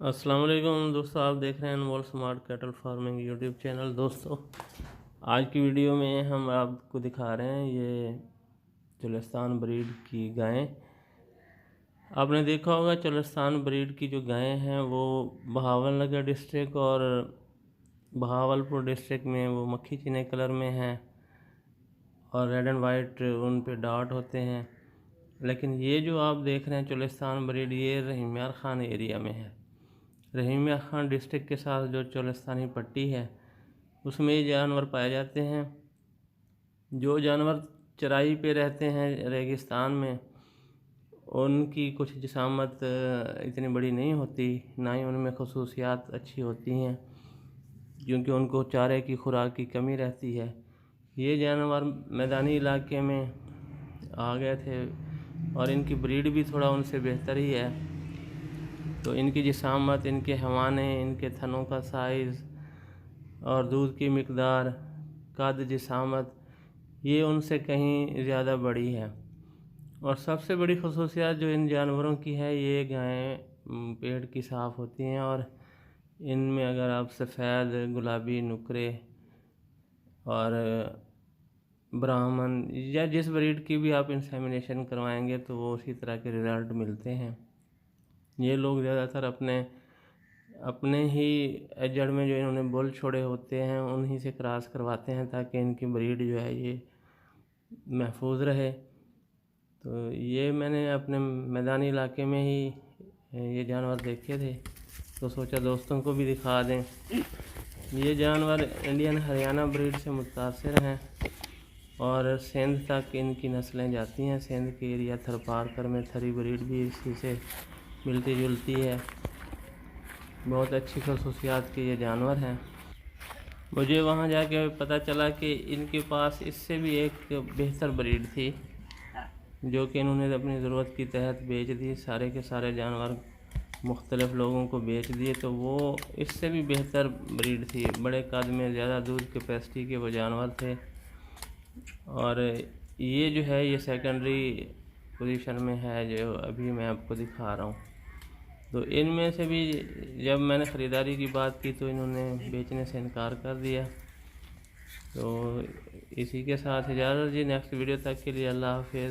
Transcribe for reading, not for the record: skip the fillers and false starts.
अस्सलाम वालेकुम दोस्तों, आप देख रहे हैं Anmol smart cattle farming YouTube channel. दोस्तों, आज की वीडियो में हम आपको दिखा रहे हैं ये चोलिस्तान ब्रीड की गायें। आपने देखा होगा चोलिस्तान ब्रीड की जो गायें हैं वो बहावलनगर डिस्ट्रिक्ट और बहावलपुर डिस्ट्रिक्ट में वो मक्खी चीने कलर में हैं और रेड एंड वाइट उन पे डॉट होते हैं। लेकिन ये जो आप देख रहे हैं चोलिस्तान ब्रीड, ये रहीम यार खान एरिया में है। रहीम यार खान डिस्ट्रिक्ट के साथ जो चोलिस्तानी पट्टी है उसमें ये जानवर पाए जाते हैं। जो जानवर चराई पे रहते हैं रेगिस्तान में, उनकी कुछ जिसामत इतनी बड़ी नहीं होती, ना ही उनमें खसूसियात अच्छी होती हैं, क्योंकि उनको चारे की खुराक की कमी रहती है। ये जानवर मैदानी इलाके में आ गए थे और इनकी ब्रीड भी थोड़ा उनसे बेहतर ही है, तो इनकी जिसामत, इनके हवाने, इनके थनों का साइज़ और दूध की मिकदार, कद, जिसामत, ये उनसे कहीं ज़्यादा बड़ी है। और सबसे बड़ी खसूसियात जो इन जानवरों की है, ये गायें पेट की साफ़ होती हैं और इनमें अगर आप सफ़ेद, गुलाबी, नुकरे और ब्राह्मण या जिस ब्रीड की भी आप इंसेमिनेशन करवाएंगे तो वो उसी तरह के रिज़ल्ट मिलते हैं। ये लोग ज़्यादातर अपने ही एजड़ में जो इन्होंने बुल छोड़े होते हैं उन्हीं से क्रॉस करवाते हैं ताकि इनकी ब्रीड जो है ये महफूज रहे। तो ये मैंने अपने मैदानी इलाके में ही ये जानवर देखे थे, तो सोचा दोस्तों को भी दिखा दें। ये जानवर इंडियन हरियाणा ब्रीड से मुतासिर हैं और सिंध तक इनकी नस्लें जाती हैं। सिंध के एरिया थरपारकर में थरी ब्रीड भी इसी से मिलती जुलती है। बहुत अच्छी खसूसियात के ये जानवर हैं। मुझे वहाँ जाके पता चला कि इनके पास इससे भी एक बेहतर ब्रीड थी जो कि इन्होंने अपनी ज़रूरत के तहत बेच दी। सारे के सारे जानवर मुख्तलिफ़ लोगों को बेच दिए, तो वो इससे भी बेहतर ब्रीड थी। बड़े कद में, ज़्यादा दूध कैपेसिटी के वो जानवर थे और ये जो है ये सेकेंडरी पोजीशन में है जो अभी मैं आपको दिखा रहा हूँ। तो इनमें से भी जब मैंने ख़रीदारी की बात की तो इन्होंने बेचने से इनकार कर दिया। तो इसी के साथ इजाज़त जी, नेक्स्ट वीडियो तक के लिए अल्लाह हाफ़िज़।